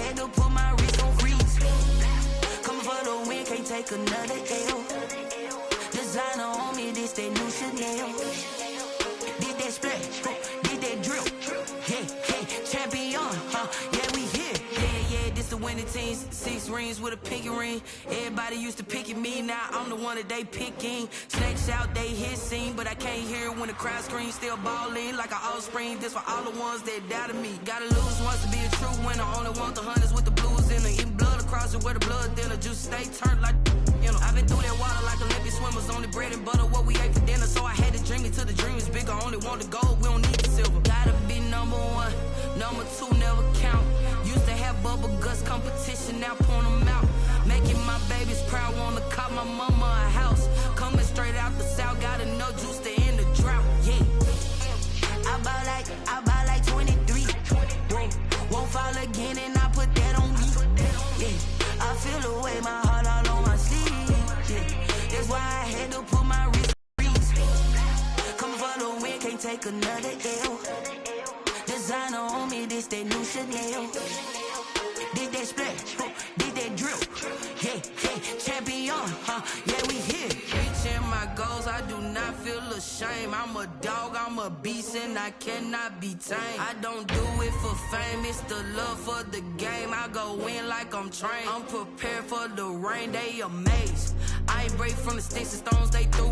had to put my wrist on freeze. Coming for the win, can't take another L. Designer on me, this that new Chanel. Did that splash, did that drill. Yeah, champion, yeah, we here. Yeah, this the winning team. 6 rings with a pinky ring. Everybody used to pick at me, now I'm the one that they picking. Snakes out, they hit scene, but I can't hear it when the crowd screams. Still ballin' like an offspring. This for all the ones that doubted me. Gotta lose once to be a true winner. Only want the hunters with the blues in them. Eating blood across it where the blood thinner. Just stay turned like, you know. I've been through that water like Olympic swimmers. Only bread and butter, what we ate for dinner. So I had to dream it till the dream is bigger. Only want the gold, we don't need the silver. Gotta be number 1, number 2 never count. Used to have bubble guts competition, now point them out. Making my babies proud, wanna cop my mama a house. Coming straight out the south, got enough juice to end the drought, yeah. I buy like 23. Whoa, won't fall again and I put that on me, yeah. I feel the way, my heart all on my sleeve, yeah. That's why I had to put my wrist on freeze. Coming for the win, can't take another L. Designer on me, this that new Chanel. Did that splash, did that drill. Yeah, champion, yeah, we here. Reaching my goals, I do not feel ashamed. I'm a dog, I'm a beast, and I cannot be tamed. I don't do it for fame, it's the love for the game. I go in like I'm trained. I'm prepared for the rain, they amazed. I ain't break from the sticks and stones they threw.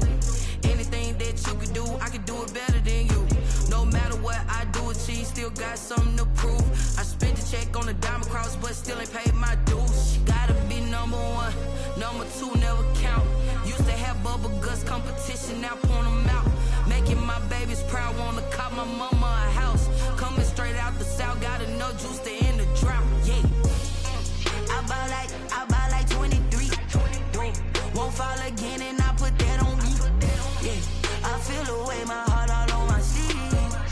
Anything that you can do, I can do it better than you. No matter what I do, achieve, still got something to prove. I spent the check on the diamond cross, but still ain't paid my dues. Gotta be number 1, number 2 never count. Used to have bubble guts competition, now point them out. Making my babies proud, wanna cop my mama a house. Coming straight out the south, got enough juice to end the drought, yeah. I buy like 23. Whoa, won't fall again and I put that on me, yeah. I feel the way, my heart all on my sleeve,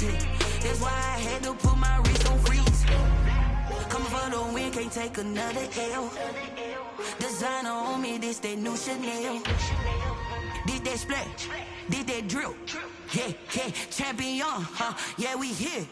yeah. That's why I had to put my wrist on freeze. Coming for the win, can't take another L. Designer on me, this that new Chanel. Did that splash, did that drill. Yeah, champion, yeah, we here.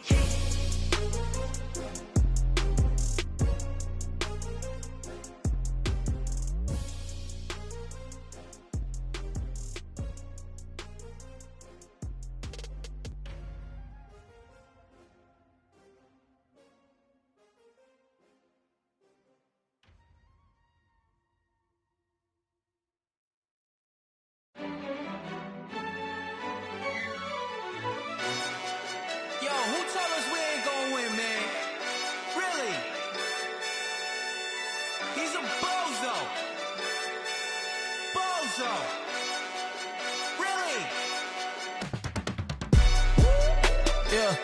Yeah,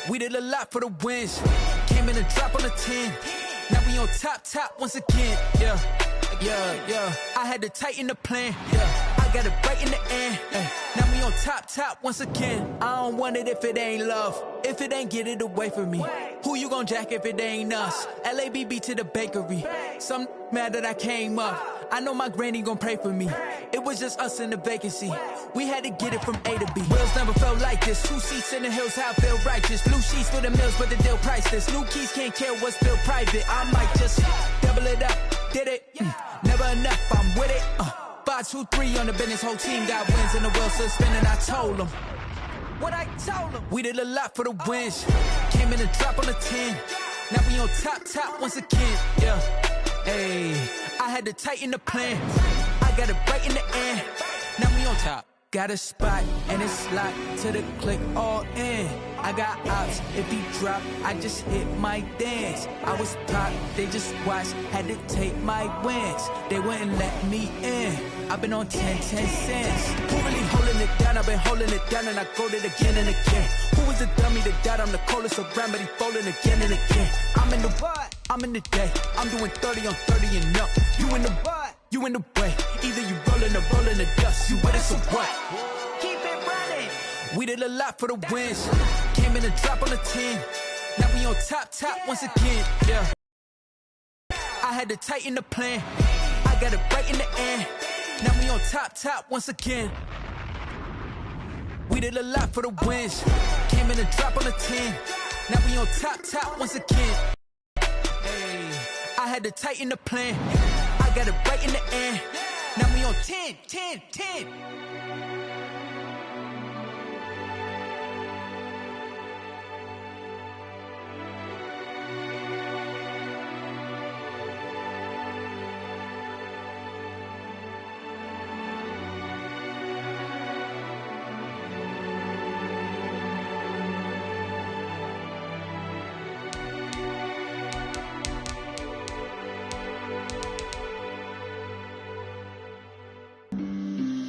we did a lot for the wins. Came in a drop on a 10. Now we on top once again. Yeah. I had to tighten the plan. Yeah, I got it right in the end. Now we on top once again. I don't want it if it ain't love. If it ain't, get it away from me. Who you gon' jack if it ain't us? LABB to the bakery. Some mad that I came up. I know my granny gon' pray for me. It was just us in the vacancy. We had to get it from A to B. Wheels never felt like this. 2 seats in the hills, how I feel righteous. Blue sheets for the mills, but the deal priceless. New keys can't care what's still private. I might just double it up. Did it? Never enough, I'm with it. 5, 2, 3 on the business. Whole team got wins and the wheels still spinning. I told them what I told them. We did a lot for the wins. Came in a drop on a 10. Now we on top once again. Yeah. Hey, I had to tighten the plan. I got it right in the end. Now we on top. Got a spot and it's locked to the click all in. I got ops, if he drop, I just hit my dance. I was top, they just watched, had to take my wins. They wouldn't let me in. I've been on 10 cents. Who really holding it down? I've been holding it down and I go it again and again. Who was the dummy that died? I'm the coldest around, but he folding again and again. I'm in the what? I'm in the day. I'm doing 30 on 30 and up. You in the what? You in the way. Either you rolling or rolling the dust. You with us or what? Keep it running. We did a lot for the wins. Came in a drop on a 10. Now we on top once again. Yeah. I had to tighten the plan. I got it right in the end. Now we on top once again. We did a lot for the wins. Came in a drop on a 10. Now we on top once again. Hey. had to tighten the plan. I got it right in the end. Now we on 10, 10, 10.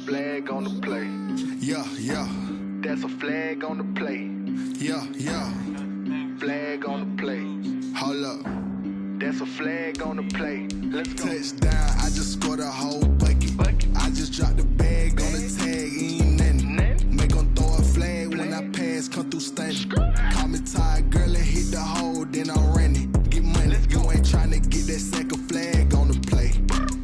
Flag on the play. Yeah, yeah. That's a flag on the play. Yeah, yeah. Flag on the play. Hold up. That's a flag on the play. Let's go. Touchdown, I just scored a whole bucket. I just dropped the bag on the tag, ain't nothing. Make 'em throw a flag when I pass, come through stunning. Call me tired, girl, and hit the hole, then I'm running. Get money, you ain't tryna get that second flag on the play.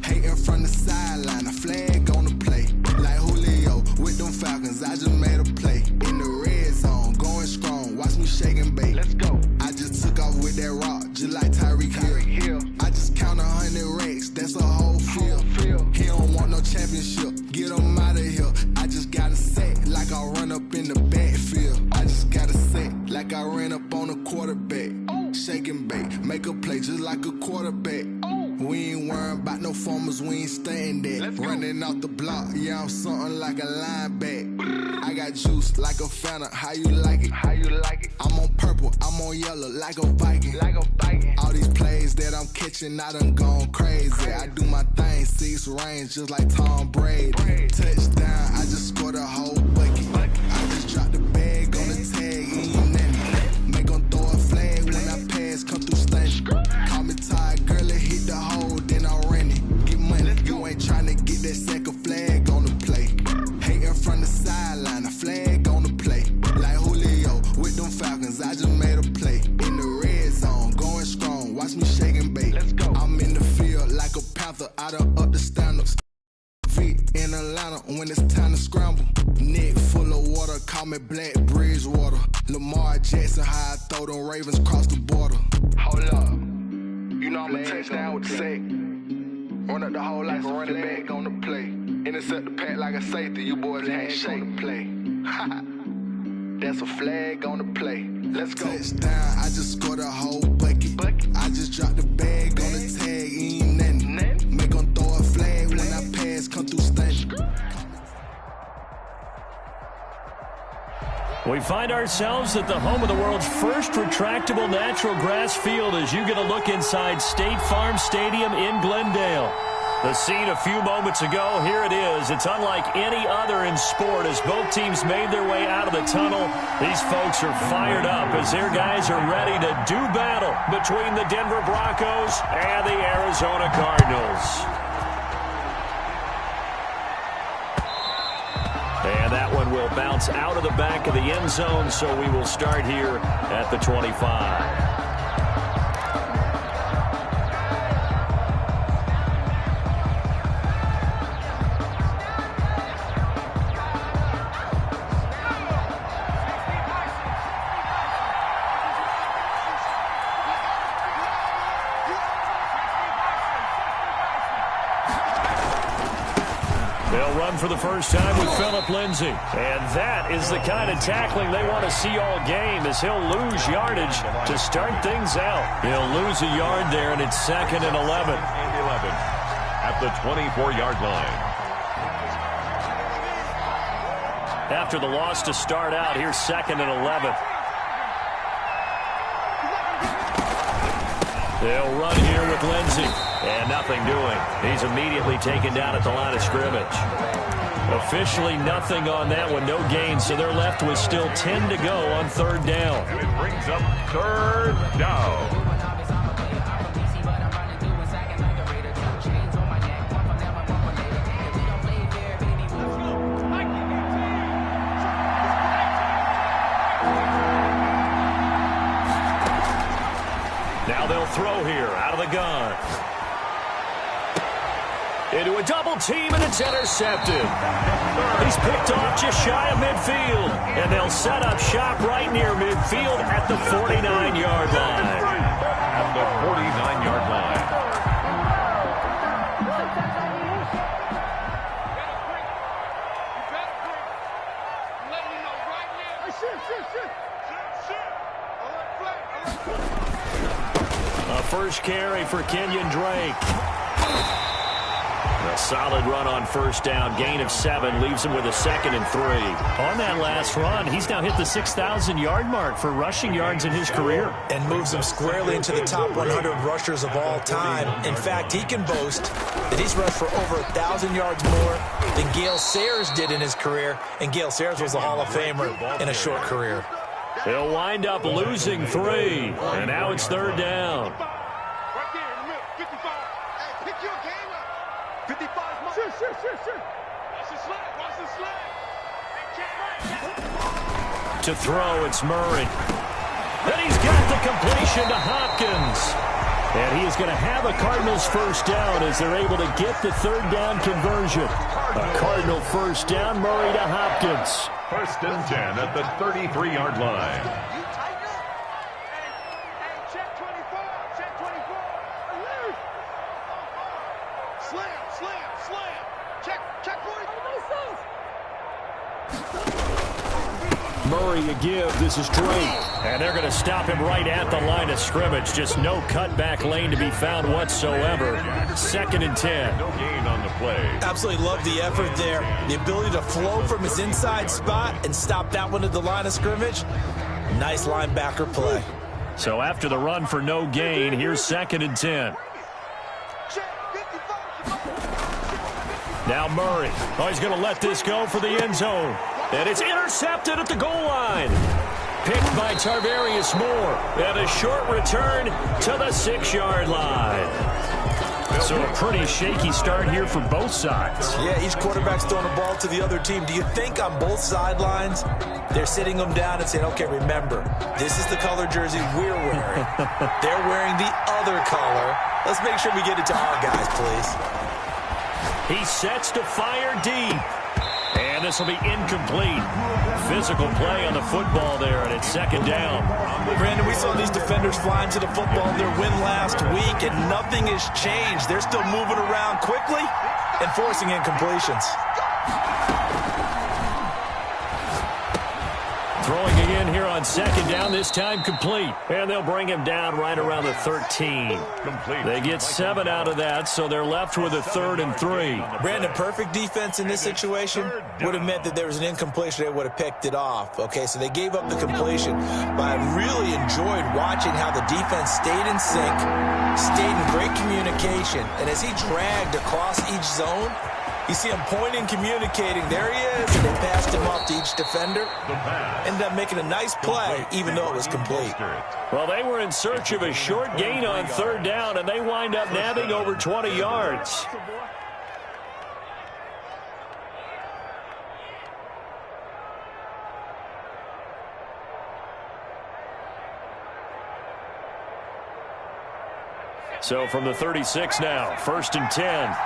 Hating from the sideline, a flag on the play. Like Julio with them Falcons, I just made a play. In the red zone, going strong, watch me shake and bake. Let's go. I just took off with that rock, just like Tyreek Hill. I just count 100 racks, that's a whole field. He don't want no championship, get him out of here. I just got a set, like I run up in the backfield. I just got a set, like I ran up on a quarterback. Shake and bake, make a play just like a quarterback. We ain't worrying about no formers, we ain't staying there. Running off the block, yeah, I'm something like a lineback. I got juice like a Fanta, how you like it? How you like it? I'm on purple, I'm on yellow, like a Viking. Like a Viking. All these plays that I'm catching, I done gone crazy. I do my thing, 6 range, just like Tom Brady. Touchdown, I just scored a whole bucket. I just dropped the bag on the tag, ain't nothing. Make 'em throw a flag when I pass, come through stunning. Call me tired, girl, and hit the hole, then I'm running. Get money, you ain't tryna get that second flag on the play. Hating from the sideline, a flag on the play. Like Julio with them Falcons, I just made a play. In the red zone, going strong, watch me shake and bake. Let's go. I'm in the field like a panther, I done up the standards. Feet in Atlanta when it's time to scramble. Neck full of water, call me Black Bridgewater. Lamar Jackson, how I throw them Ravens cross the border. Hold up. You know I'm a touchdown with the sack. Run up the hole like a running back on the play. Intercept the pack like a safety. You boys can't shake the play. That's a flag on the play. Let's go. Touchdown, I just scored a whole bucket. I just dropped the bag on the tag, ain't nothing. Make 'em throw a flag when I pass, come through stunning. We find ourselves at the home of the world's first retractable natural grass field as you get a look inside State Farm Stadium in Glendale. The scene a few moments ago, here it is. It's unlike any other in sport as both teams made their way out of the tunnel. These folks are fired up as their guys are ready to do battle between the Denver Broncos and the Arizona Cardinals. And that one will bounce out of the back of the end zone, so we will start here at the 25. They'll run for the first time with Phillip Lindsay. And that is the kind of tackling they want to see all game as he'll lose yardage to start things out. He'll lose a yard there, and it's 2nd and 11. At the 24-yard line. After the loss to start out, here's 2nd and 11. They'll run here with Lindsay. And nothing doing. He's immediately taken down at the line of scrimmage. Officially nothing on that one. No gain, so they're left with still 10 to go on 3rd down. And it brings up 3rd down. Now they'll throw here out of the gun. Into a double team, and it's intercepted. He's picked off just shy of midfield. And they'll set up shop right near midfield at the 49-yard line. At the 49-yard line. A first carry for Kenyon Drake. A solid run on first down. Gain of 7 leaves him with a 2nd and 3. On that last run, he's now hit the 6,000-yard mark for rushing yards in his career. And moves him squarely into the top 100 rushers of all time. In fact, he can boast that he's rushed for over 1,000 yards more than Gale Sayers did in his career. And Gale Sayers was a Hall of Famer in a short career. He'll wind up losing 3. And now it's 3rd down. To throw, it's Murray. And he's got the completion to Hopkins. And he is going to have a Cardinals first down as they're able to get the 3rd down conversion. A Cardinal first down, Murray to Hopkins. 1st and 10 at the 33-yard line. Murray a give. This is Drake. And they're going to stop him right at the line of scrimmage. Just no cutback lane to be found whatsoever. 2nd and 10. No gain on the play. Absolutely love the effort there. The ability to flow from his inside spot and stop that one at the line of scrimmage. Nice linebacker play. So after the run for no gain, here's 2nd and 10. Now Murray. Oh, he's going to let this go for the end zone. And it's intercepted at the goal line. Picked by Tarvarius Moore. And a short return to the 6-yard line. So a pretty shaky start here for both sides. Yeah, each quarterback's throwing the ball to the other team. Do you think on both sidelines they're sitting them down and saying, okay, remember, this is the color jersey we're wearing. They're wearing the other color. Let's make sure we get it to our guys, please. He sets to fire deep. And this will be incomplete. Physical play on the football there, and it's 2nd down. Brandon, we saw these defenders flying to the football in their win last week, and nothing has changed. They're still moving around quickly and forcing incompletions. Throwing again here on 2nd down, this time complete. And they'll bring him down right around the 13. Complete. They get 7 out of that, so they're left with a 3rd and 3. Brandon, perfect defense in this situation would have meant that there was an incompletion. They would have picked it off. Okay, so they gave up the completion. But I really enjoyed watching how the defense stayed in sync, stayed in great communication. And as he dragged across each zone, you see him pointing, communicating. There he is, and they passed him off to each defender. Ended up making a nice play, even though it was complete. Well, they were in search of a short gain on 3rd down, and they wind up nabbing over 20 yards. So from the 36 now, 1st and 10.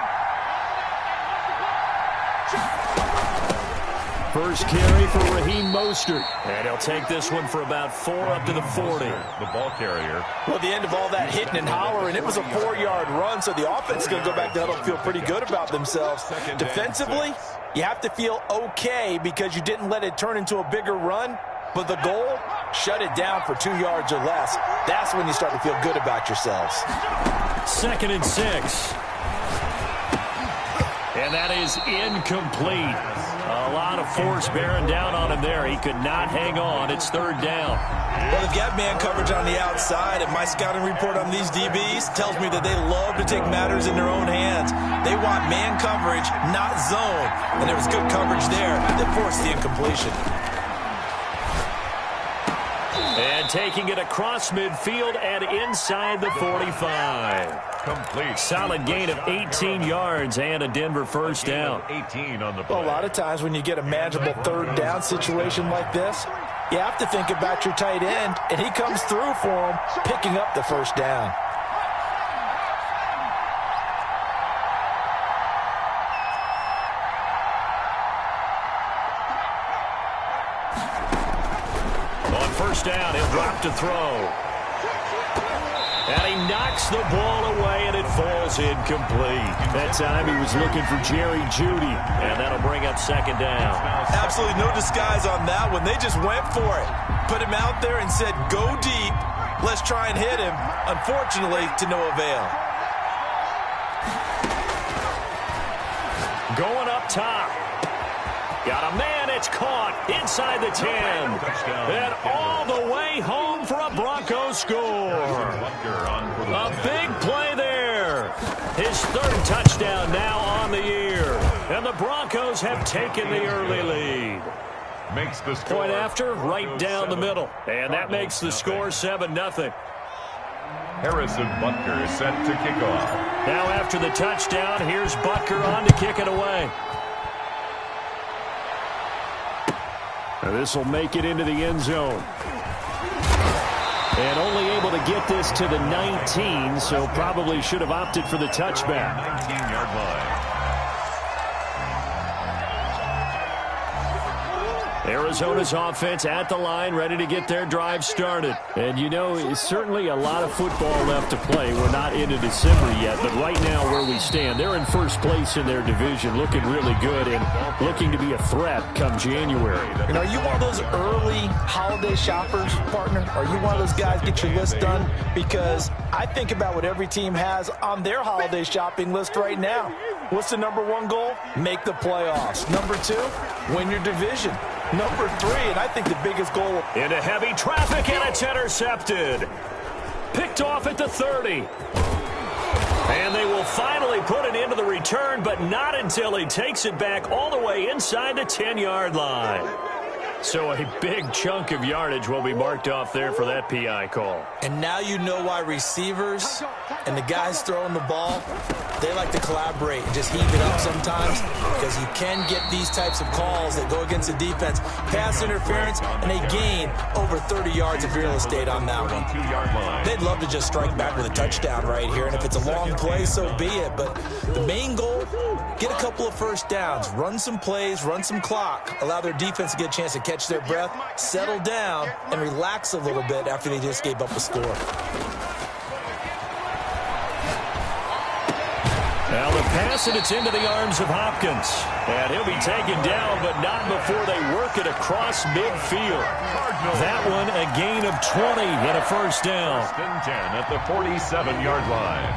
First carry for Raheem Mostert. And he'll take this one for about 4 up to the 40. The ball carrier. Well, the end of all that hitting and hollering, it was a 4-yard run, so the offense is going to go back to huddle and feel pretty good about themselves. Defensively, you have to feel okay because you didn't let it turn into a bigger run, but the goal, shut it down for 2 yards or less. That's when you start to feel good about yourselves. 2nd and 6. And that is incomplete. A lot of force bearing down on him there. He could not hang on. It's 3rd down. Well, they've got man coverage on the outside, and my scouting report on these DBs tells me that they love to take matters in their own hands. They want man coverage, not zone. And there was good coverage there that forced the incompletion. And taking it across midfield and inside the 45. Complete. Solid gain of 18 yards and a Denver first down. 18 on the play. Well, a lot of times when you get a manageable 3rd down situation like this, you have to think about your tight end, and he comes through for him, picking up the first down. On first down, he'll drop to throw. And he knocks the ball away, and it falls incomplete. That time he was looking for Jerry Jeudy, and that'll bring up second down. Absolutely no disguise on that one. They just went for it. Put him out there and said, go deep. Let's try and hit him. Unfortunately, to no avail. Going up top. Got a man, it's caught inside the 10. And all the way home for a Broncos score. A big play there. His third touchdown now on the year. And the Broncos have taken the early lead. Makes the score. Point after, right down the middle. And that makes the score 7-0. Harrison Butker set to kick off. Now after the touchdown, here's Butker on to kick it away. This will make it into the end zone. And only able to get this to the 19, so probably should have opted for the touchback. 19-yard line. Arizona's offense at the line, ready to get their drive started. And, you know, certainly a lot of football left to play. We're not into December yet, but right now where we stand, they're in first place in their division, looking really good and looking to be a threat come January. And are you one of those early holiday shoppers, partner? Are you one of those guys get your list done? Because I think about what every team has on their holiday shopping list right now. What's the number one goal? Make the playoffs. Number two, win your division. Number three, and I think the biggest goal. Into heavy traffic, and it's intercepted. Picked off at the 30. And they will finally put it into the return, but not until he takes it back all the way inside the 10-yard line. So a big chunk of yardage will be marked off there for that PI call. And now you know why receivers and the guys throwing the ball, they like to collaborate and just heave it up sometimes, because you can get these types of calls that go against the defense. Pass interference, and they gain over 30 yards of real estate on that one. They'd love to just strike back with a touchdown right here, and if it's a long play, so be it. But the main goal, get a couple of first downs, run some plays, run some clock, allow their defense to get a chance to catch their breath, settle down, and relax a little bit after they just gave up a score. Now the pass, and it's into the arms of Hopkins. And he'll be taken down, but not before they work it across midfield. That one a gain of 20 and a first down. 10 at the 47-yard line.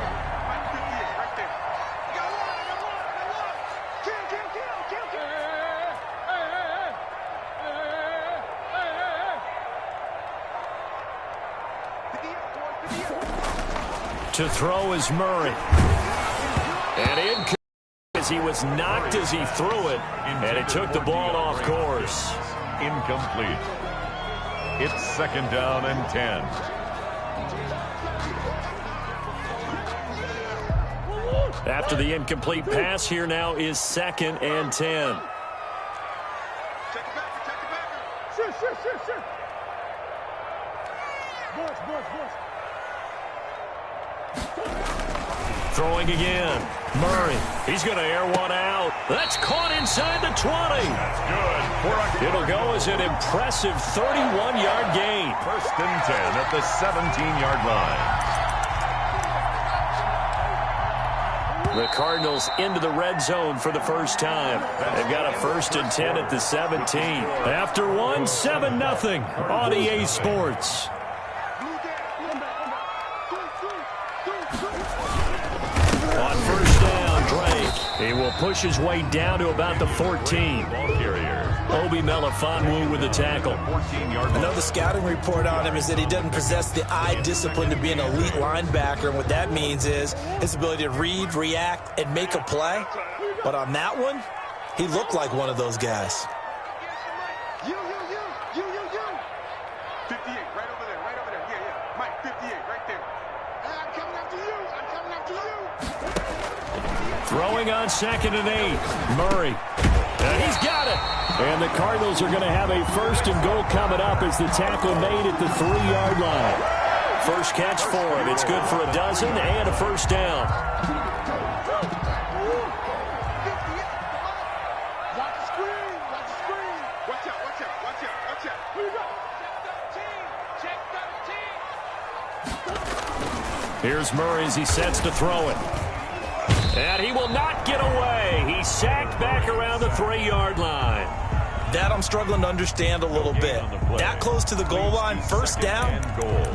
To throw is Murray. And in as he was knocked as he threw it, and it took the ball off course. Incomplete. It's second down and 10. After the incomplete pass, here now is second and 10. Throwing again. Murray. He's going to air one out. That's caught inside the 20. That's good. It'll go as an impressive 31-yard gain. First and 10 at the 17-yard line. The Cardinals into the red zone for the first time. They've got a first and 10 at the 17. After one, 7-0 on EA Sports. On first down, Drake. He will push his way down to about the 14. Ball carrier. Obi Melifonwu with the tackle. 14-yard line. Another scouting report on him is that he doesn't possess the eye discipline to be an elite linebacker, and what that means is his ability to read, react, and make a play. But on that one, he looked like one of those guys. 58, right over there, right over there. Yeah. Mike, 58, right there. I'm coming after you. I'm coming after you. Throwing on second and 8. Murray. And he's got it. And the Cardinals are going to have a first and goal coming up as the tackle made at the 3-yard line. First catch for him. It's good for a dozen and a first down. Watch the screen. Watch the screen. Watch out, watch out, watch out, watch out. Who you got? Check 13. Check 13. Here's Murray as he sets to throw it. And he will not get away. He's sacked back around the 3-yard line. That I'm struggling to understand a little bit. That close to the goal line, first down,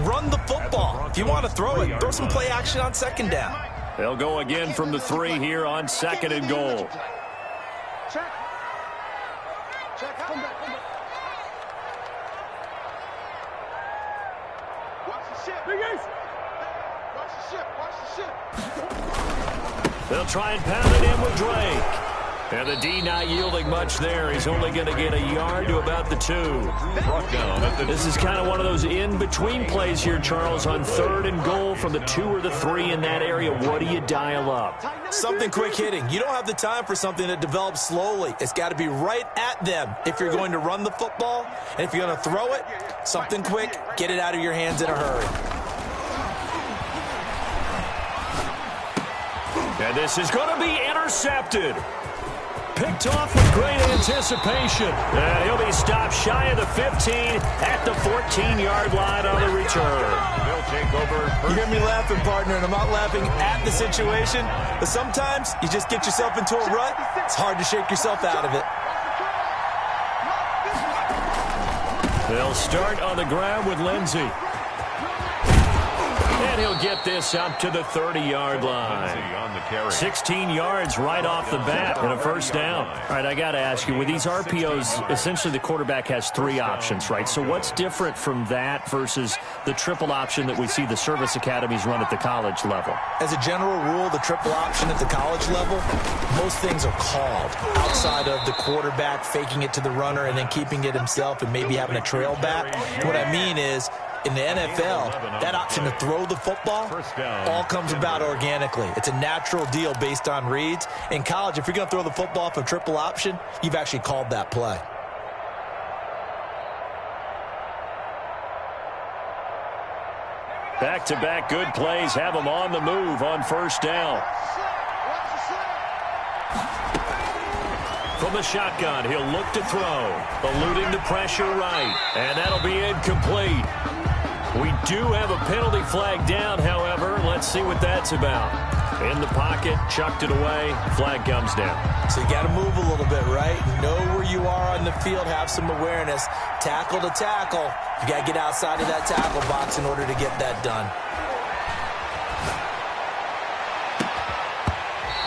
run the football. If you want to throw it, throw some play action on second down. They'll go again from the 3 here on 2nd and goal. They'll try and pound it in with Drake. And the D not yielding much there. He's only going to get a yard to about the 2. This is kind of one of those in-between plays here, Charles, on 3rd and goal from the 2 or the 3 in that area. What do you dial up? Something quick hitting. You don't have the time for something that develops slowly. It's got to be right at them if you're going to run the football. And if you're going to throw it, something quick, get it out of your hands in a hurry. And this is going to be intercepted. Picked off with great anticipation. And he'll be stopped shy of the 15 at the 14-yard line on the return. You hear me laughing, partner, and I'm not laughing at the situation, but sometimes you just get yourself into a rut. It's hard to shake yourself out of it. They'll start on the ground with Lindsey. And he'll get this up to the 30-yard line. 16 yards right off the bat and a first down. All right, I got to ask you, with these RPOs, essentially the quarterback has 3 options, right? So what's different from that versus the triple option that we see the service academies run at the college level? As a general rule, the triple option at the college level, most things are called outside of the quarterback faking it to the runner and then keeping it himself and maybe having a trail back. What I mean is, in the NFL, that option to throw the football all comes about organically. It's a natural deal based on reads. In college, if you're going to throw the football off a triple option, you've actually called that play. Back-to-back good plays have them on the move on first down. From the shotgun, he'll look to throw. Eluding the pressure right. And that'll be incomplete. We do have a penalty flag down, however. Let's see what that's about. In the pocket, chucked it away. Flag comes down. So you got to move a little bit, right? Know where you are on the field. Have some awareness. Tackle to tackle. You got to get outside of that tackle box in order to get that done.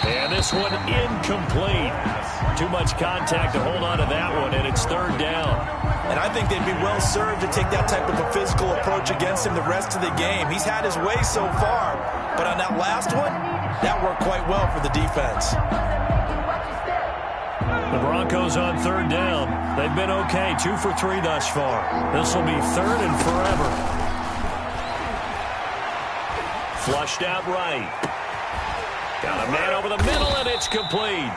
And this one incomplete. Too much contact to hold on to that one, and it's 3rd down. And I think they'd be well served to take that type of a physical approach against him the rest of the game. He's had his way so far, but on that last one, that worked quite well for the defense. The Broncos on 3rd down. They've been okay, 2 for 3 thus far. This will be 3rd and forever. Flushed out right. Got a man over the middle, and it's complete.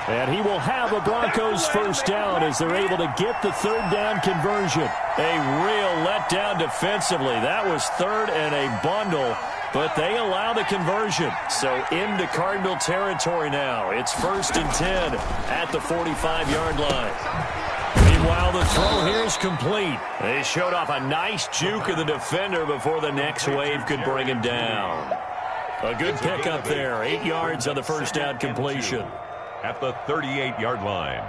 And he will have a Broncos first down as they're able to get the 3rd down conversion. A real letdown defensively. That was 3rd and a bundle, but they allow the conversion. So into Cardinal territory now. It's 1st and 10 at the 45-yard line. Meanwhile, the throw here is complete. They showed off a nice juke of the defender before the next wave could bring him down. A good pickup there. 8 yards on the first down completion. At the 38-yard line.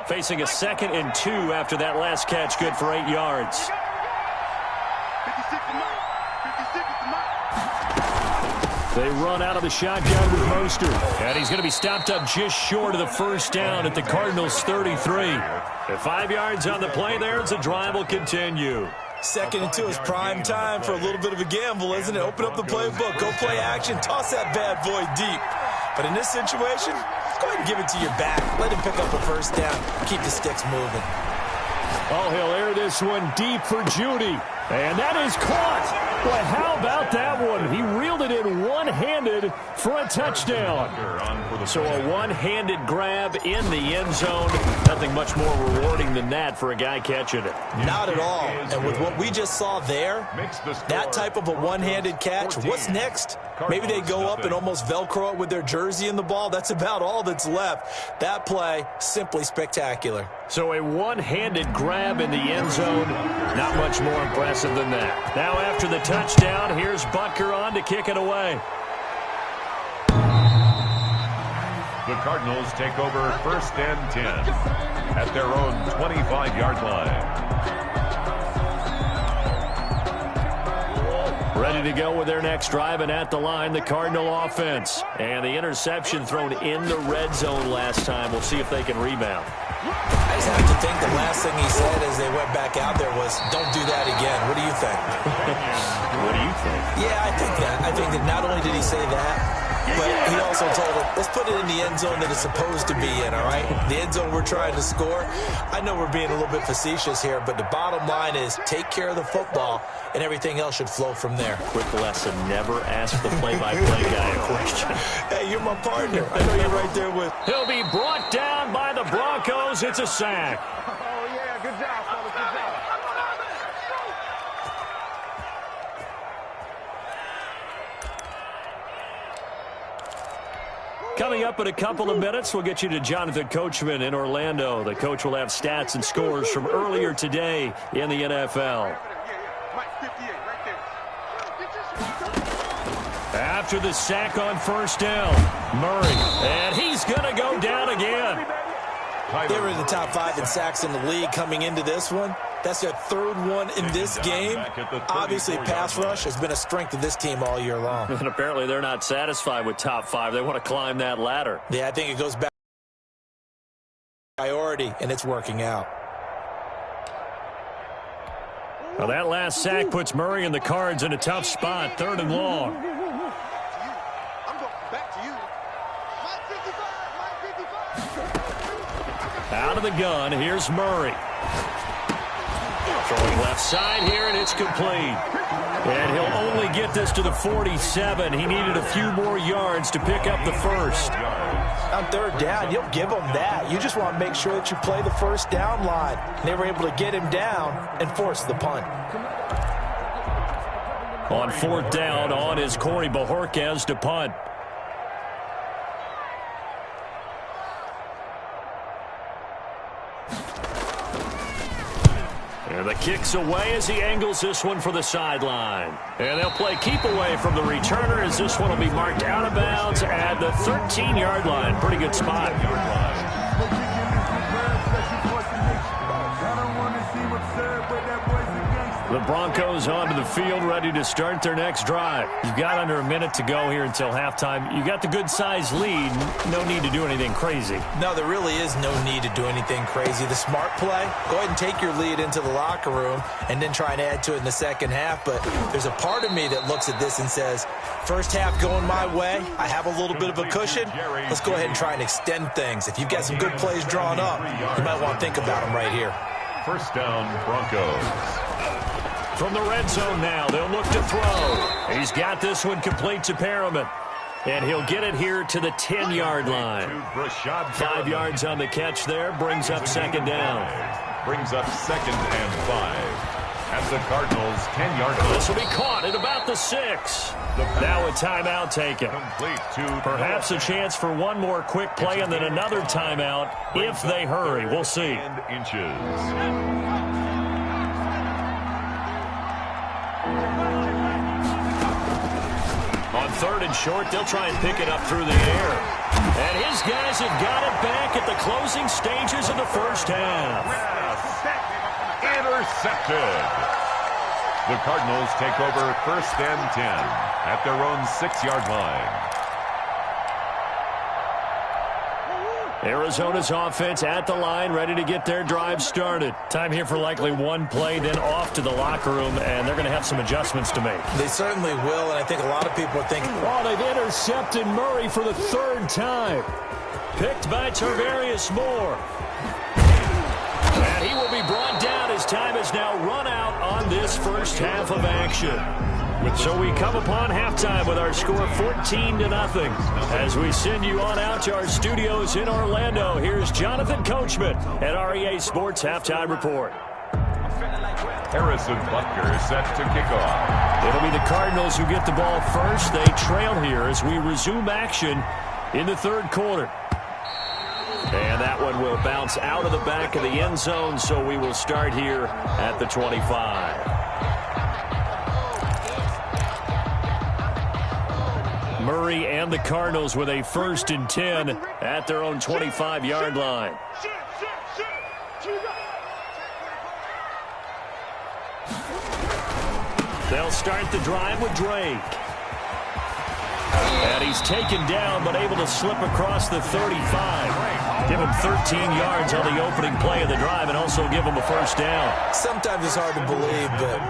Facing a 2nd and 2 after that last catch, good for 8 yards. They run out of the shotgun with Mostert. And he's going to be stopped up just short of the first down at the Cardinals' 33. At 5 yards on the play there, the drive will continue. 2nd and 2 is prime time for a little bit of a gamble, isn't it? Open up the playbook, go play action, toss that bad boy deep. But in this situation, go ahead and give it to your back. Let him pick up a first down. Keep the sticks moving. Oh, he'll air this one deep for Judy. And that is caught. Boy, how about that one? He reeled it in one-handed for a touchdown. So a one-handed grab in the end zone. Nothing much more rewarding than that for a guy catching it. Not at all. And with what we just saw there, that type of a one-handed catch, what's next? Maybe they go up and almost Velcro it with their jersey in the ball. That's about all that's left. That play, simply spectacular. So a one-handed grab in the end zone, not much more impressive than that. Now after the touchdown, here's Butker on to kick it away. The Cardinals take over 1st and 10 at their own 25-yard line. Ready to go with their next drive, and at the line, the Cardinal offense. And the interception thrown in the red zone last time. We'll see if they can rebound. I just have to think the last thing he said as they went back out there was, don't do that again. What do you think? What do you think? Yeah, I think that. I think that not only did he say that, but he also told him, let's put it in the end zone that it's supposed to be in, all right? The end zone we're trying to score. I know we're being a little bit facetious here, but the bottom line is take care of the football, and everything else should flow from there. Quick lesson, never ask the play-by-play guy a question. Hey, you're my partner. I know you're right there with. He'll be brought down by the Broncos. It's a sack. Oh, yeah, good job, fellas, good job. Coming up in a couple of minutes, we'll get you to Jonathan Coachman in Orlando. The coach will have stats and scores from earlier today in the NFL. After the sack on 1st down, Murray, and he's going to go down again. They were in the top 5 in sacks in the league coming into this one. That's their 3rd one in this game. Obviously, pass rush has been a strength of this team all year long. And apparently they're not satisfied with top 5. They want to climb that ladder. Yeah, I think it goes back to priority, and it's working out. Well, that last sack puts Murray and the Cards in a tough spot, 3rd and long. Out of the gun, here's Murray. Throwing left side here, and it's complete. And he'll only get this to the 47. He needed a few more yards to pick up the first. On 3rd down, you'll give them that. You just want to make sure that you play the 1st down line. They were able to get him down and force the punt. On 4th down, on is Corey Bojorquez to punt. And the kick's away as he angles this one for the sideline. And they'll play keep away from the returner as this one will be marked out of bounds at the 13-yard line. Pretty good spot. The Broncos onto the field, ready to start their next drive. You've got under a minute to go here until halftime. You got the good-sized lead. No need to do anything crazy. No, there really is no need to do anything crazy. The smart play, go ahead and take your lead into the locker room and then try and add to it in the second half. But there's a part of me that looks at this and says, first half going my way, I have a little bit of a cushion. Let's go ahead and try and extend things. If you've got some good plays drawn up, you might want to think about them right here. 1st down, Broncos. From the red zone now, they'll look to throw. He's got this one complete to Perriman. And he'll get it here to the 10-yard line. 5 yards on the catch there, brings up 2nd down. Brings up 2nd and 5. At the Cardinals' 10-yard line. This will be caught at about the 6. Now a timeout taken. Perhaps a chance for one more quick play and then another timeout if they hurry. We'll see. On 3rd and short, they'll try and pick it up through the air. And his guys have got it back at the closing stages of the 1st half. Intercepted. The Cardinals take over 1st and 10 at their own 6-yard line. Arizona's offense at the line, ready to get their drive started. Time here for likely one play, then off to the locker room, and they're going to have some adjustments to make. They certainly will, and I think a lot of people are thinking, oh, they've intercepted Murray for the 3rd time. Picked by Tarvarius Moore. And he will be brought down as time has now run out on this first half of action. So we come upon halftime with our score 14-0. As we send you on out to our studios in Orlando, here's Jonathan Coachman at REA Sports Halftime Report. Harrison Butker is set to kick off. It'll be the Cardinals who get the ball first. They trail here as we resume action in the third quarter. And that one will bounce out of the back of the end zone, so we will start here at the 25. Murray and the Cardinals with a 1st and 10 at their own 25-yard line. They'll start the drive with Drake. And he's taken down, but able to slip across the 35. Give him 13 yards on the opening play of the drive and also give him a first down. Sometimes it's hard to believe, but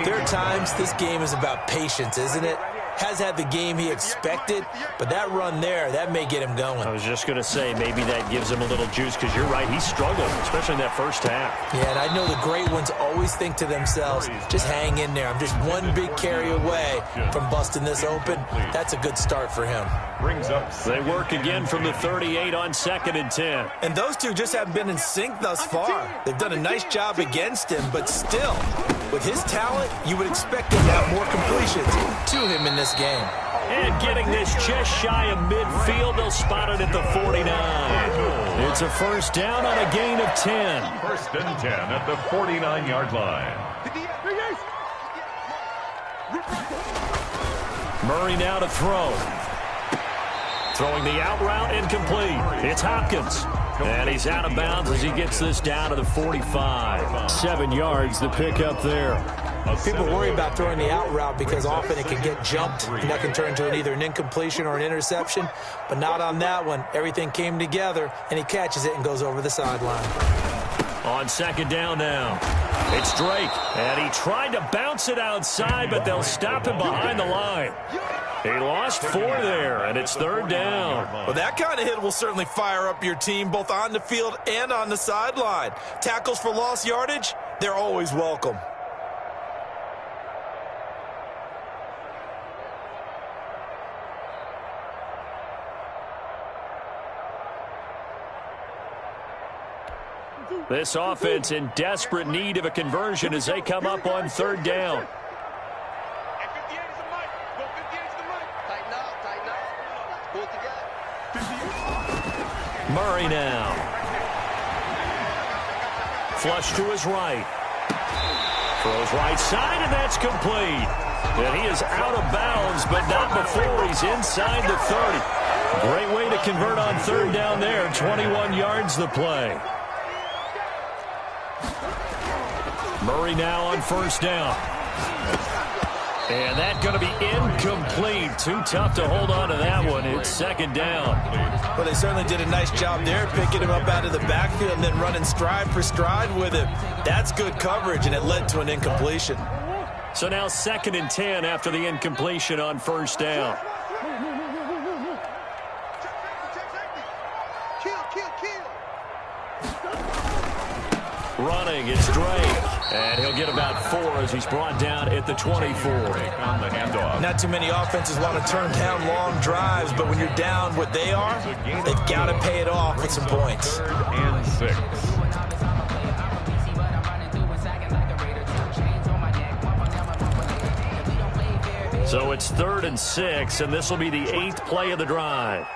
there are times this game is about patience, isn't it? Has had the game he expected, but that run there, that may get him going. I was just going to say, maybe that gives him a little juice, because you're right, he struggled, especially in that first half. Yeah, and I know the great ones always think to themselves, just hang in there. I'm just one big carry away from busting this open. That's a good start for him. They work again from the 38 on 2nd and 10. And those two just haven't been in sync thus far. They've done a nice job against him, but still, with his talent, you would expect him to have more completions to him in this game. And getting this just shy of midfield, they'll spot it at the 49. It's a first down on a gain of 10. 1st and 10 at the 49-yard line. Murray now to throw. Throwing the out route, incomplete. It's Hopkins. And he's out of bounds as he gets this down to the 45. 7 yards the pickup there. People worry about throwing the out route because often it can get jumped, and that can turn into either an incompletion or an interception. But not on that one. Everything came together, and he catches it and goes over the sideline. On 2nd down now, it's Drake. And he tried to bounce it outside, but they'll stop him behind the line. He lost 4 there, and it's 3rd down. Well, that kind of hit will certainly fire up your team, both on the field and on the sideline. Tackles for lost yardage, they're always welcome. This offense in desperate need of a conversion as they come up on 3rd down. Murray now. Flush to his right. Throws right side, and that's complete. And he is out of bounds, but not before he's inside the 30. Great way to convert on 3rd down there. 21 yards the play. Murray now on 1st down. And that's going to be incomplete. Too tough to hold on to that one. It's 2nd down. Well, they certainly did a nice job there, picking him up out of the backfield and then running stride for stride with him. That's good coverage, and it led to an incompletion. So now 2nd and 10 after the incompletion on 1st down. Running, it's Drake. And he'll get about 4 as he's brought down at the 24. On the handoff. Not too many offenses want to turn down long drives, but when you're down what they are, they've got to pay it off with some points. 3rd and 6. So it's 3rd and 6, and this will be the 8th play of the drive.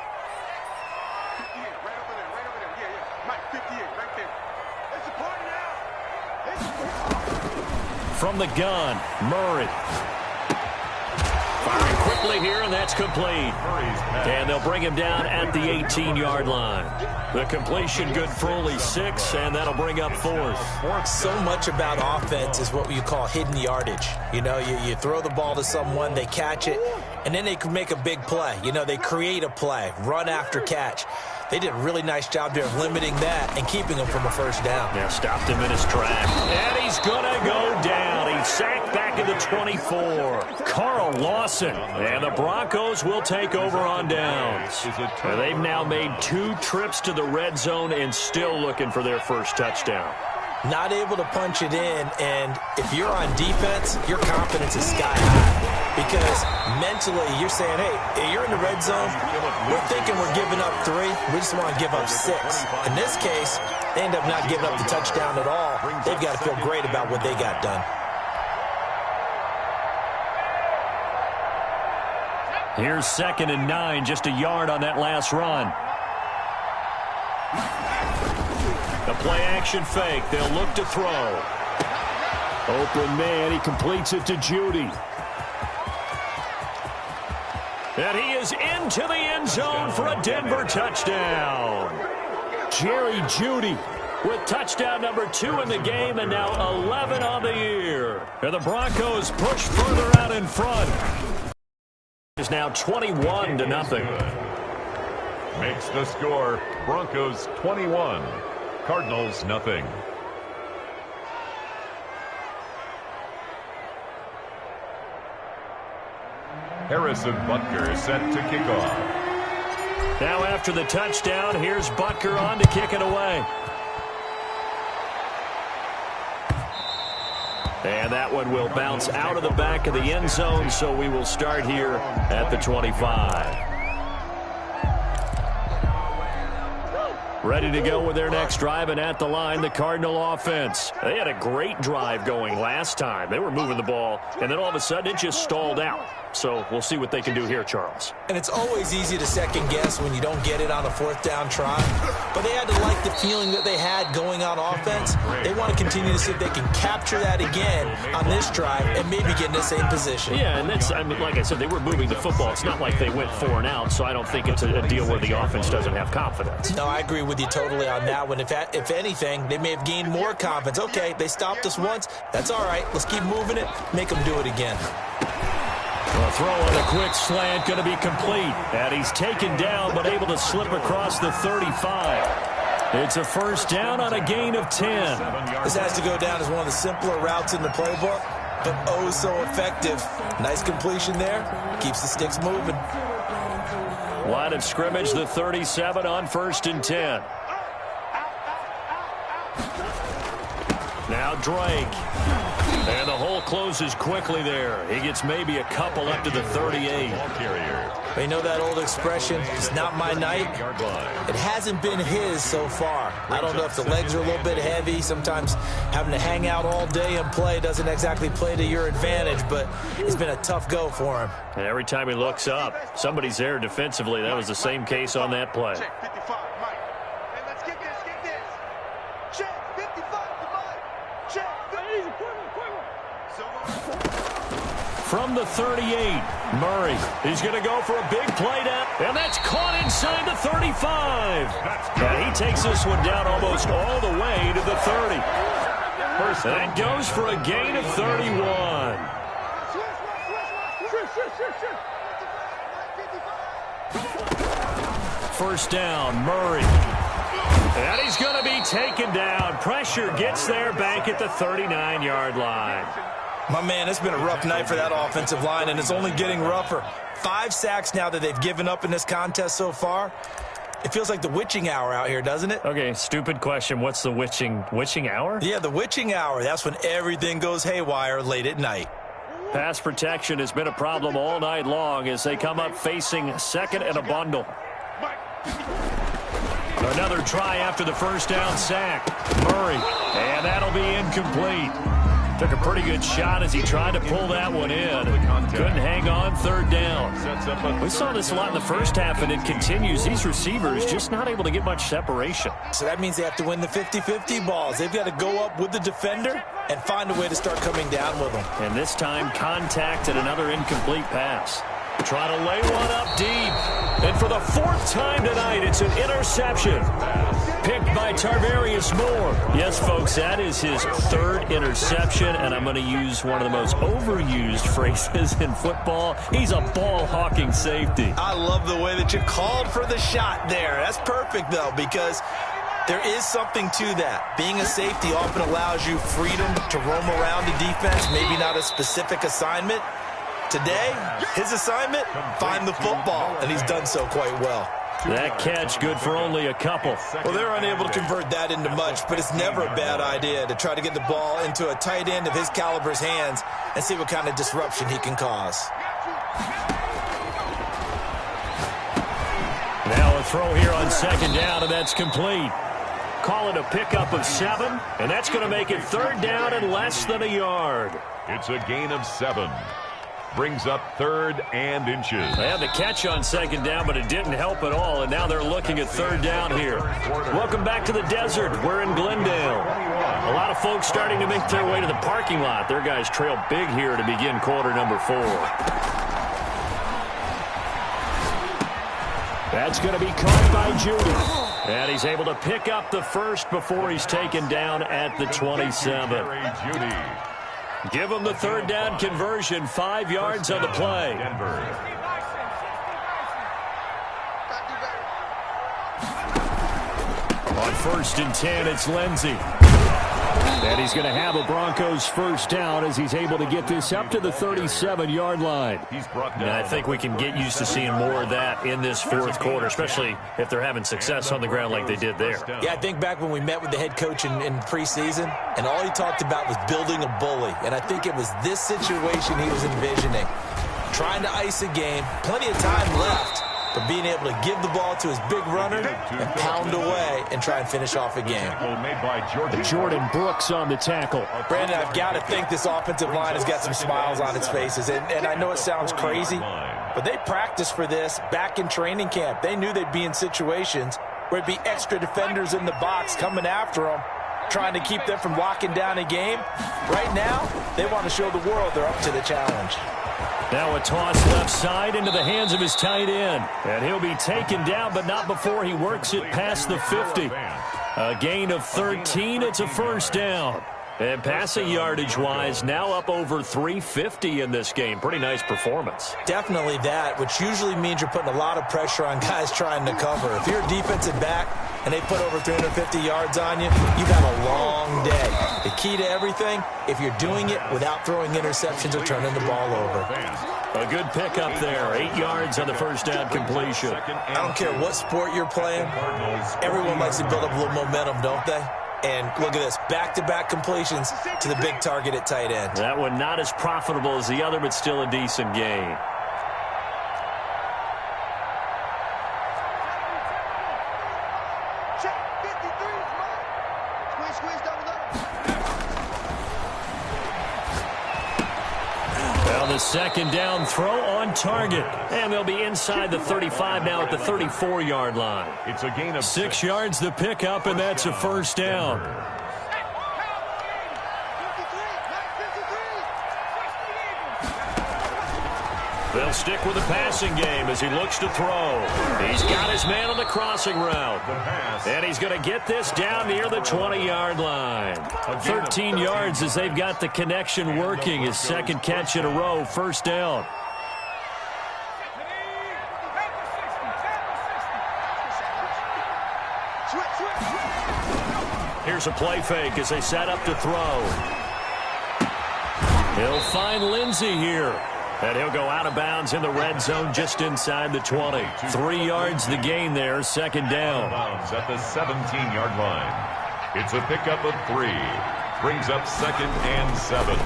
From the gun, Murray. Firing quickly here, and that's complete. And they'll bring him down at the 18-yard line. The completion good for only 6, and that'll bring up 4th. So much about offense is what you call hidden yardage. You know, you throw the ball to someone, they catch it, and then they can make a big play. You know, they create a play, run after catch. They did a really nice job there of limiting that and keeping him from a first down. Yeah, stopped him in his track. And he's going to go down. He's sacked back at the 24. Carl Lawson. And the Broncos will take over on downs. They've now made 2 trips to the red zone and still looking for their first touchdown. not able to punch it in, and if you're on defense, your confidence is sky high. Because mentally, you're saying, hey, you're in the red zone. We're thinking we're giving up 3. We just want to give up 6. In this case, they end up not giving up the touchdown at all. They've got to feel great about what they got done. Here's 2nd and 9, just a yard on that last run. The play-action fake. They'll look to throw. Open man. He completes it to Jeudy. And he is into the end zone for a Denver touchdown. Jerry Jeudy with touchdown number 2 in the game, and now 11 on the year. And the Broncos push further out in front. It's now 21-0. Makes the score Broncos 21, Cardinals nothing. Harrison Butker set to kick off. Now after the touchdown, here's Butker on to kick it away. And that one will bounce out of the back of the end zone, so we will start here at the 25. Ready to go with their next drive, and at the line, the Cardinal offense. They had a great drive going last time. They were moving the ball, and then all of a sudden it just stalled out. So we'll see what they can do here, Charles. And it's always easy to second guess when you don't get it on a 4th down try. But they had to like the feeling that they had going on offense. They want to continue to see if they can capture that again on this drive and maybe get in the same position. Yeah, and that's, I mean, like I said, they were moving the football. It's not like they went 4 and out, so I don't think it's a deal where the offense doesn't have confidence. No, I agree with you totally on that one. If anything, they may have gained more confidence. Okay, they stopped us once. That's all right. Let's keep moving it. Make them do it again. A throw on a quick slant going to be complete. And he's taken down but able to slip across the 35. It's a 1st down on a gain of 10. This has to go down as one of the simpler routes in the playbook, but oh so effective. Nice completion there. Keeps the sticks moving. Line of scrimmage, the 37 on 1st and 10. Now Drake. And the hole closes quickly there. He gets maybe a couple up to the 38. You know that old expression, it's not my night? It hasn't been his so far. I don't know if the legs are a little bit heavy. Sometimes having to hang out all day and play doesn't exactly play to your advantage, but it's been a tough go for him. And every time he looks up, somebody's there defensively. That was the same case on that play. From the 38, Murray. He's going to go for a big play down, and that's caught inside the 35. And he takes this one down almost all the way to the 30. And goes for a gain of 31. First down, Murray. And he's going to be taken down. Pressure gets there back at the 39-yard line. My man, it's been a rough night for that offensive line, and it's only getting rougher. 5 sacks now that they've given up in this contest so far. It feels like the witching hour out here, doesn't it? Okay, stupid question. What's the witching hour? Yeah, the witching hour. That's when everything goes haywire late at night. Pass protection has been a problem all night long as they come up facing 2nd and a bundle. Another try after the 1st down sack. Murray, and that'll be incomplete. Took a pretty good shot as he tried to pull that one in. Couldn't hang on 3rd down. We saw this a lot in the first half, and it continues. These receivers just not able to get much separation. So that means they have to win the 50-50 balls. They've got to go up with the defender and find a way to start coming down with them. And this time, contact and another incomplete pass. Trying to lay one up deep. And for the 4th time tonight, it's an interception. Picked by Tarvarius Moore. Yes, folks, that is his 3rd interception, and I'm going to use one of the most overused phrases in football. He's a ball-hawking safety. I love the way that you called for the shot there. That's perfect, though, because there is something to that. Being a safety often allows you freedom to roam around the defense, maybe not a specific assignment. Today, his assignment, find the football, and he's done so quite well. That catch good for only a couple. Well, they're unable to convert that into much, but it's never a bad idea to try to get the ball into a tight end of his caliber's hands and see what kind of disruption he can cause. Now a throw here on second down, and that's complete. Call it a pickup of 7, and that's going to make it third down and less than a yard. It's a gain of 7. Brings up 3rd and inches. They had the catch on second down, but it didn't help at all, and now they're looking at third down here. Welcome back to the desert. We're in Glendale. A lot of folks starting to make their way to the parking lot. Their guys trail big here to begin quarter number 4. That's going to be caught by Judy. And he's able to pick up the first before he's taken down at the 27. Give him the third down conversion, 5 yards on the play. On 1st and 10, it's Lindsey. And he's going to have a Broncos first down as he's able to get this up to the 37-yard line. And I think we can get used to seeing more of that in this 4th quarter, especially if they're having success on the ground like they did there. Yeah, I think back when we met with the head coach in preseason, and all he talked about was building a bully. And I think it was this situation he was envisioning. Trying to ice a game, plenty of time left, but being able to give the ball to his big runner and pound away and try and finish off a game. Jordan Brooks on the tackle. Brandon, I've got to think this offensive line has got some smiles on its faces. And I know it sounds crazy, but they practiced for this back in training camp. They knew they'd be in situations where it'd be extra defenders in the box coming after them, trying to keep them from locking down a game. Right now, they want to show the world they're up to the challenge. Now a toss left side into the hands of his tight end. And he'll be taken down, but not before he works it past the 50. A gain of 13. It's a first down. And passing yardage-wise, now up over 350 in this game. Pretty nice performance. Definitely that, which usually means you're putting a lot of pressure on guys trying to cover. If you're a defensive back and they put over 350 yards on you, you've had a long day. The key to everything, if you're doing it without throwing interceptions or turning the ball over. A good pickup there. 8 yards on the first down completion. I don't care what sport you're playing. Everyone likes to build up a little momentum, don't they? And look at this, back-to-back completions to the big target at tight end. That one not as profitable as the other, but still a decent gain. Well, the second down throw on target. And they'll be inside the 35 now at the 34-yard line. It's a gain of 6 yards the pickup, and that's a first down. They'll stick with the passing game as he looks to throw. He's got his man on the crossing route. And he's going to get this down near the 20-yard line. 13 yards as they've got the connection working. His second catch in a row, first down. Here's a play fake as they set up to throw. He'll find Lindsey here. And he'll go out of bounds in the red zone just inside the 20. 3 yards the gain there, second down. At the 17-yard line. It's a pickup of 3. Brings up 2nd and 7.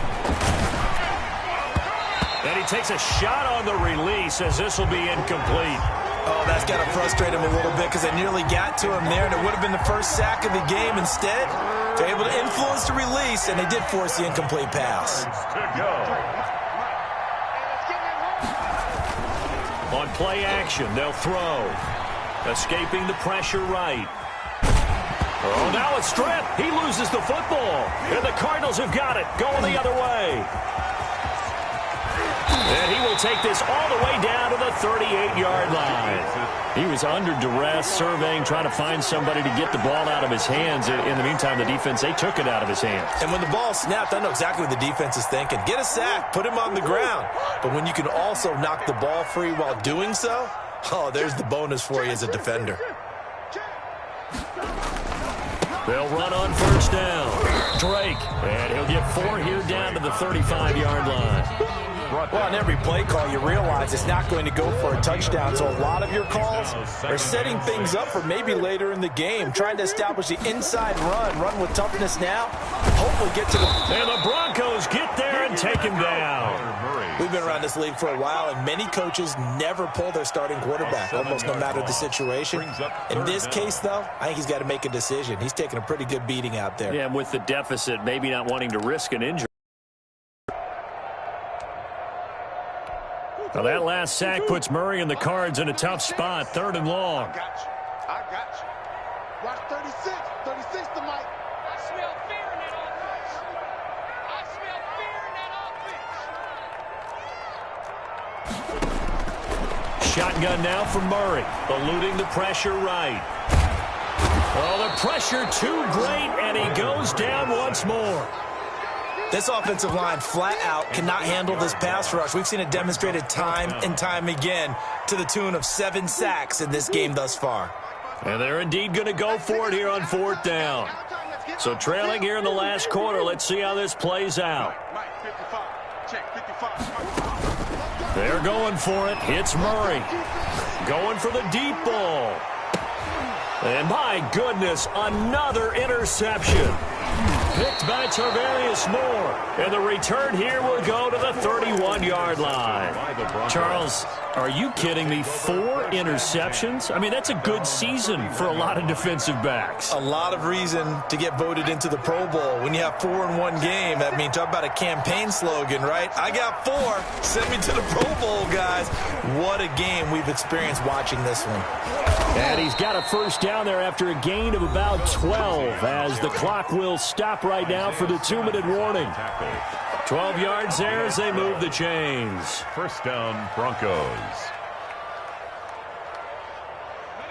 And he takes a shot on the release as this will be incomplete. Oh, that's got to frustrate him a little bit because they nearly got to him there, and it would have been the first sack of the game. Instead, they're able to influence the release, and they did force the incomplete pass. On play action, they'll throw. Escaping the pressure right. Oh, now it's stripped. He loses the football. And the Cardinals have got it, going the other way. And he will take this all the way down to the 38-yard line. He was under duress, surveying, trying to find somebody to get the ball out of his hands. In the meantime, the defense, they took it out of his hands. And when the ball snapped, I know exactly what the defense is thinking. Get a sack, put him on the ground. But when you can also knock the ball free while doing so, oh, there's the bonus for you as a defender. They'll run on first down. Drake, and he'll get 4 here down to the 35-yard line. Well, on every play call, you realize it's not going to go for a touchdown. So a lot of your calls are setting things up for maybe later in the game, trying to establish the inside run with toughness now, hopefully get to the... And the Broncos get there and take him down. We've been around this league for a while, and many coaches never pull their starting quarterback, almost no matter the situation. In this case, though, I think he's got to make a decision. He's taking a pretty good beating out there. Yeah, and with the deficit, maybe not wanting to risk an injury. Now that last sack puts Murray and the Cards in a tough spot, 3rd and long. I got you. Watch 36. 36 to Mike. I smell fear in that offense. I smell fear in that offense. Shotgun now for Murray, eluding the pressure right. Oh, the pressure too great, and he goes down once more. This offensive line flat out cannot handle this pass rush. We've seen it demonstrated time and time again to the tune of 7 sacks in this game thus far. And they're indeed going to go for it here on 4th down. So trailing here in the last quarter, let's see how this plays out. They're going for it. Hits Murray. Going for the deep ball. And my goodness, another interception. Picked by Tarvarius Moore. And the return here will go to the 31-yard line. Charles, are you kidding me? 4 interceptions? I mean, that's a good season for a lot of defensive backs. A lot of reason to get voted into the Pro Bowl. When you have 4 in one game, I mean, talk about a campaign slogan, right? I got 4. Send me to the Pro Bowl, guys. What a game we've experienced watching this one. And he's got a first down there after a gain of about 12 as the clock will stop right now for the 2-minute warning. 12 yards there as they move the chains. First down, Broncos.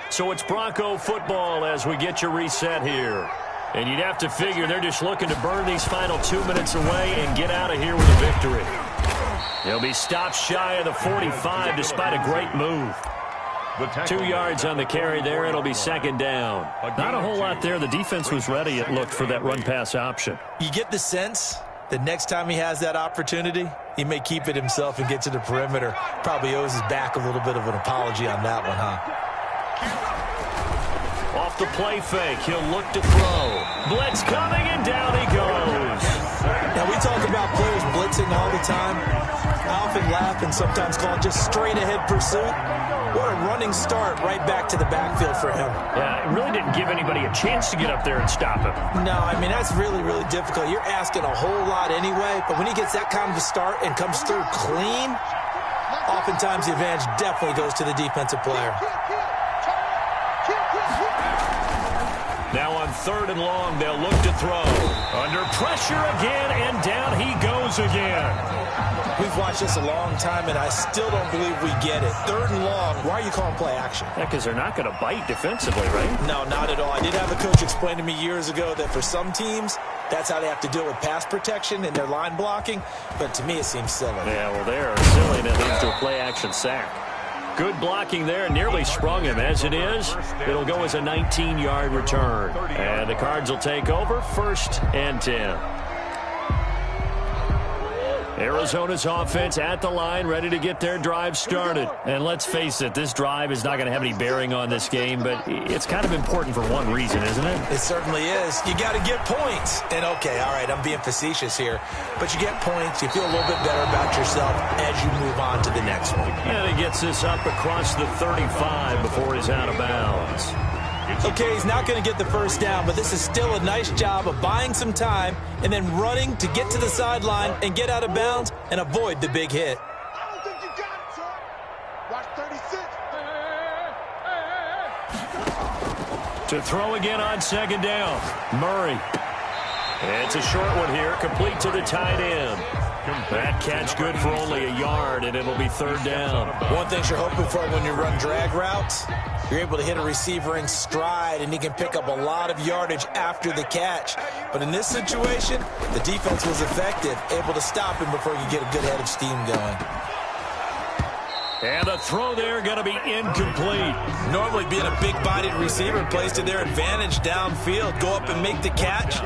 So it's Bronco football as we get you reset here. And you'd have to figure they're just looking to burn these final 2 minutes away and get out of here with a victory. They'll be stopped shy of the 45 despite a great move. 2 yards on the carry there. It'll be 2nd down. Not a whole lot there. The defense was ready, it looked, for that run-pass option. You get the sense that next time he has that opportunity, he may keep it himself and get to the perimeter. Probably owes his back a little bit of an apology on that one, huh? Off the play fake, he'll look to throw. Blitz coming, and down he goes. Now, we talk about players blitzing all the time. I often laugh and sometimes call it just straight-ahead pursuit. What a running start right back to the backfield for him. Yeah, it really didn't give anybody a chance to get up there and stop him. No, I mean, that's really, really difficult. You're asking a whole lot anyway, but when he gets that kind of a start and comes through clean, oftentimes the advantage definitely goes to the defensive player. Now on 3rd and long, they'll look to throw. Under pressure again, and down he goes again. We've watched this a long time, and I still don't believe we get it. 3rd and long, why are you calling play action? Yeah, because they're not going to bite defensively, right? No, not at all. I did have a coach explain to me years ago that for some teams, that's how they have to deal with pass protection and their line blocking, but to me it seems silly. Yeah, well, they're silly, and it leads to a play action sack. Good blocking there, nearly sprung him. As it is, it'll go as a 19-yard return. And the Cards will take over, 1st and 10. Arizona's offense at the line, ready to get their drive started. And let's face it, this drive is not going to have any bearing on this game, but it's kind of important for one reason, isn't it? It certainly is. You got to get points. And, okay, all right, I'm being facetious here, but you get points, you feel a little bit better about yourself as you move on to the next one. And he gets this up across the 35 before he's out of bounds. Okay, he's not going to get the first down, but this is still a nice job of buying some time and then running to get to the sideline and get out of bounds and avoid the big hit. I don't think you got it, son. Watch 36. To throw again on 2nd down. Murray. It's a short one here, complete to the tight end. That catch good for only a yard, and it'll be 3rd down. One thing you're hoping for when you run drag routes, you're able to hit a receiver in stride, and he can pick up a lot of yardage after the catch. But in this situation, the defense was effective, able to stop him before you get a good head of steam going. And the throw there going to be incomplete. Normally being a big-bodied receiver plays to their advantage downfield. Go up and make the catch,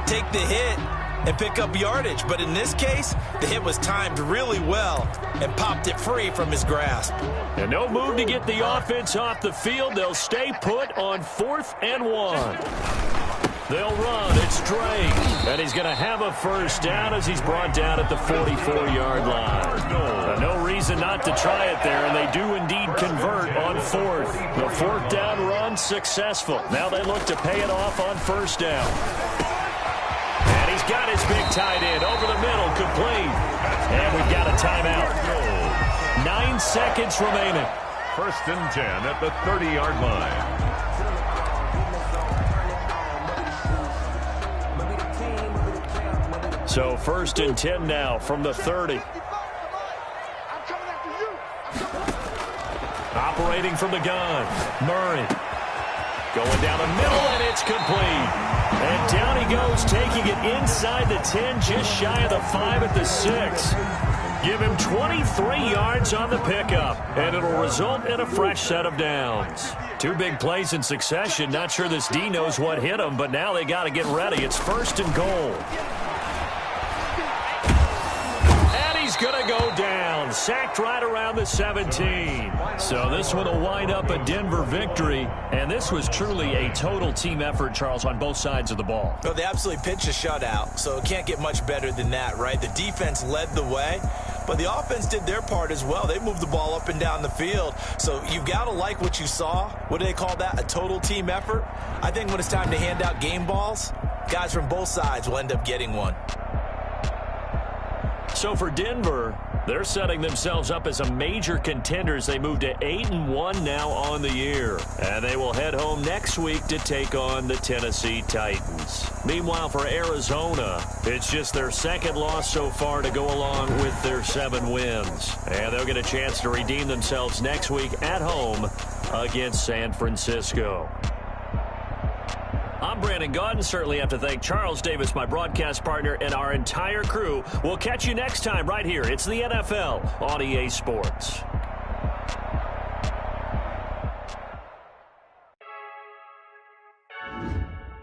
take the hit, and pick up yardage. But in this case, the hit was timed really well and popped it free from his grasp. And no move to get the offense off the field. They'll stay put on 4th and 1. They'll run. It's Drake. And he's going to have a first down as he's brought down at the 44-yard line. No reason not to try it there, and they do indeed convert on 4th. The 4th down run successful. Now they look to pay it off on 1st down. And he's got his big tight end over the middle, complete. And we've got a timeout. 9 seconds remaining. 1st and 10 at the 30-yard line. So 1st and 10 now from the 30. Operating from the gun. Murray. Going down the middle, and it's complete. And down he goes, taking it inside the 10, just shy of the 5 at the 6. Give him 23 yards on the pickup, and it'll result in a fresh set of downs. 2 big plays in succession. Not sure this D knows what hit him, but now they got to get ready. It's 1st and goal. Going to go down. Sacked right around the 17. So this one will wind up a Denver victory. And this was truly a total team effort, Charles, on both sides of the ball. Well, they absolutely pitched a shutout, so it can't get much better than that, right? The defense led the way, but the offense did their part as well. They moved the ball up and down the field. So you've got to like what you saw. What do they call that? A total team effort? I think when it's time to hand out game balls, guys from both sides will end up getting one. So for Denver, they're setting themselves up as a major contender as they move to 8-1 now on the year. And they will head home next week to take on the Tennessee Titans. Meanwhile, for Arizona, it's just their 2nd loss so far to go along with their 7 wins. And they'll get a chance to redeem themselves next week at home against San Francisco. I'm Brandon Gaudin. Certainly have to thank Charles Davis, my broadcast partner, and our entire crew. We'll catch you next time right here. It's the NFL on EA Sports.